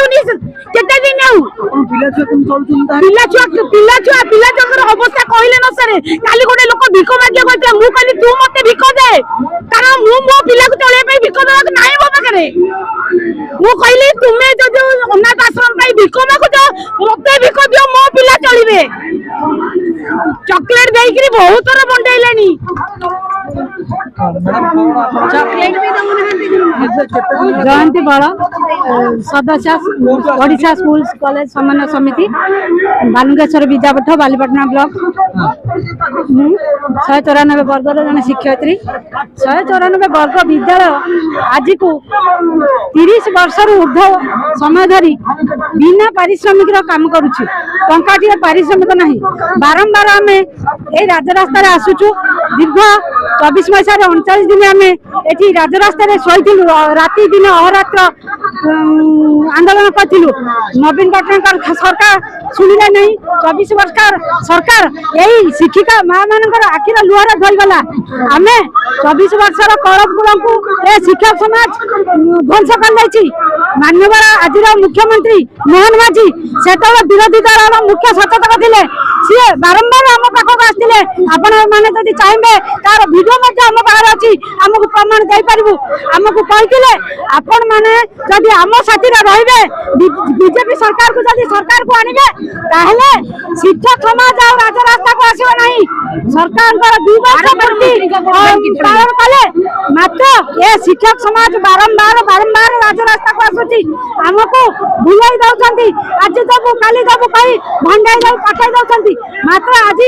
मिलुनी केते दिन आउ पिला छुआ अवस्था कहले न सरे काली गोटे लोक भिख मागिया कहते मु कहली तू मते भिख दे कारण मु मो पिला को चले पे भिख दे नाही मो पाखरे मु कहली तुमे जदि अनाथ आश्रम पे भिख मागुछ मते भिख दियो मो पिला चलिबे चॉकलेट देइकरी बहुत थोड़ा बंडैलेनी चॉकलेट भी जयंती बड़ सदस्य ओडिशा स्कूल कॉलेज समन्वय समिति बालुंगेश्वर विद्यापीठ बालीपाटना ब्लॉक 194 वर्गर जन शिक्षयित्री 194 वर्ग विद्यालय आज को 30 वर्ष ऊर्ध समय धरी बिना पारिश्रमिक काम करुछु टंकाटिए पारिश्रमिक नहीं बारंबार आम ए राजरास्ता आसुचु दीर्घ 24 मसीह 39 दिन आम ये राजरास्ता शोलु राति दिन अहरात्र आंदोलन करूँ नवीन पट्टनायक सरकार शुणिले नहीं 24 वर्ष सरकार यही शिक्षिका माँ मान आखिर लुहर धोईगला आम 24 वर्षर कलपुर को शिक्षक समाज ध्वंस कर माननीय आज मुख्यमंत्री मोहन माझी से विरोधी दल मुख्य सचेतक थे सी बारंबार आम पाखक आसते आपण मैंने चाहिए तार भिडियो आम पाखे अच्छी आमको प्रमाण देपारू आमको कहते आपण मैंने जदि आम साथी रे बीजेपी सरकार को जदि सरकार को आने ताहले शिक्षक समाज और राजरास्ता को आसो नहीं सरकार 2 वर्ष पालन कले मात्र ये शिक्षक समाज बारंबार राजरास्ता को आसुची आमको भुलाई दउछंती आज दबु काली दबु कही भंडाई दउ पठाई दउछंती मात्र आज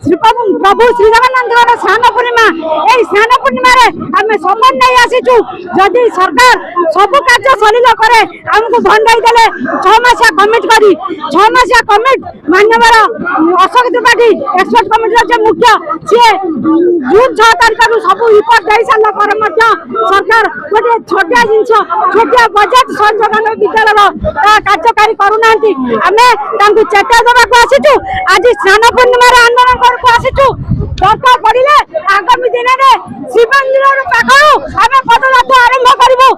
श्री प्रभु श्री जगन्नाथ स्नान पूर्णिमा ए स्नान पूर्णिमा रे आमे सम्मान नहीं आसीचु जदि सरकार सब कार्य सलिल करे हमको भंडाई देले 6 मासिया कमिट करी 6 मासिया कमिट मान्यवर अशोक त्रिपाठी एक्सपर्ट कमिटी जे मुख्य से जून 6 तारिख रु सब रिपोर्ट दे सारा पर मध्य सरकार गोटे छोटिया जिंस छोटिया बजेट संयोजन विद्यालय कार्यकारी करूनांती आमे तांको चेता देबा को आसीचु आज स्नान पूर्णिमा रे आंदोलन करको आसीचु दरकार पड़िले आगामी दिन में शिवमंदिर पाखरु आमे पदयात्रा आरंभ करबो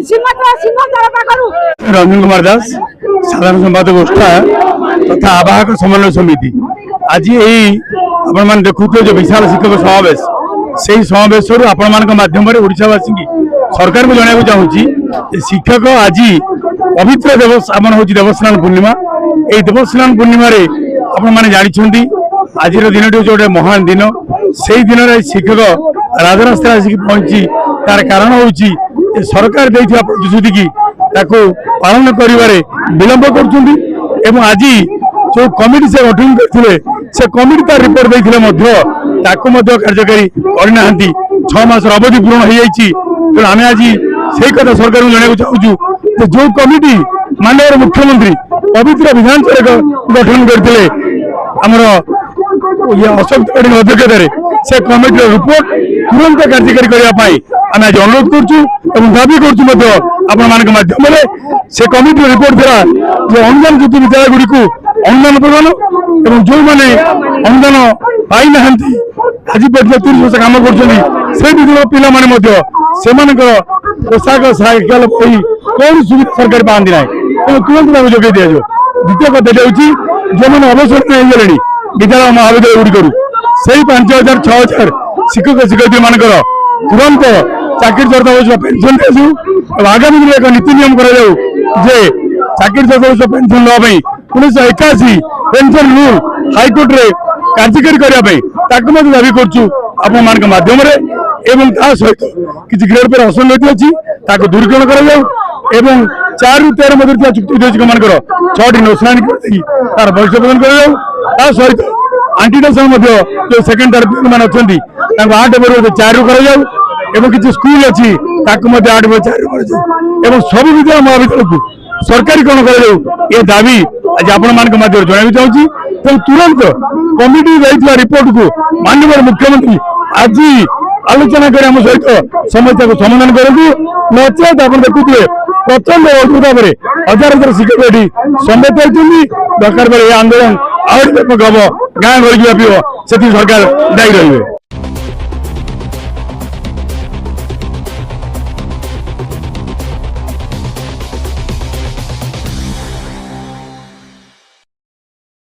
सिंहद्वार पाखरु रंजन कुमार दास साधारण संपादक गोष्ठा तथा आवाहक समन्वय समिति आज यही आपण मान देखुते जो विशाल शिक्षक समावेश से समावेश आपण मान माध्यम ओडिशावासी की सरकार को जनाइबा चाहूँगी शिक्षक आज पवित्र देवस्नान हूँ देवस्नान पूर्णिमा ये देवस्नान पूर्णिमा आपण मैंने जानते आज दिन टी गोटे महान दिन से दिन में शिक्षक राजरास्ता आसिक पहुंची तार कारण हूँ सरकार देथिबा प्रतिश्रुति की पालन करिवारे विलंब कर आज जो कमिटी से गठन करथिले से कमिटी तार रिपोर्ट देथिले कार्यकारी करना 6 मास अवधि पूर्ण हो जाइए तेणु आम आज से कथा सरकार को जाना चाहूँ जो कमिटी माननीय मुख्यमंत्री पवित्र विधानसभा गठन करते आमर अशोक त्रिपाठी अध्यक्षतार से कमिटी रिपोर्ट तुरंत कार्यकारी करने आम आज अनुरोध करुँ दाबी करूँ से कमिटी रिपोर्ट द्वारा जो अनुदान ज्योति विद्यालय गुड़ी को अनुदान प्रदान और जो मैंने अनुदान पाई ना आज पर्यटन 30 वर्ष कम कर पोशाक साइकेल बही कौन सुविधा सरकार पाती ना तेनाली तुरंत जोगे दि जाए द्वितीय कथा हूँ जो मैंने अवसर होगले विद्यालय महाविद्यालय गुड़िक से 5000 6000 शिक्षक शिक्षयित्री मान तुरंत चाकरी चर्चा हो पेंशन दिशु आगामी दिन एक नीति नियम चाकरी चर्चा पेंशन नापी 1981 पेंशन रूल हाइकोर्ट रे कार्यकारी करने दाबी करमाध्यम सहित किसी ग्रेड पर असंगति अच्छी दूरीकरण कर 4 ରୁ 13 मध्य चुक्ति उद्देश्य मान 6टी नौसेना तार भविष्य प्रदान कर सहित आंटीनेशनल जो सेकेंड थर्ड मान अच्छा 8 ରୁ 4 कर किसी स्कूल अच्छी 8 ରୁ 4 कर सब विद्यालय महाविद्यालय को सरकारीकरण कर दाबी आज आपण जन चाहूँगी तेज तुरंत कमिटी रिपोर्ट को माननीय मुख्यमंत्री आज आलोचना कर सहित समस्या को समाधान करूँ नचेत आप देखुए प्रचंड भाव में हजार शिक्षक ये सम्मत होती दरकार आंदोलन आहरी व्यापक हम गाँ घर व्यापी से सरकार दायी रही।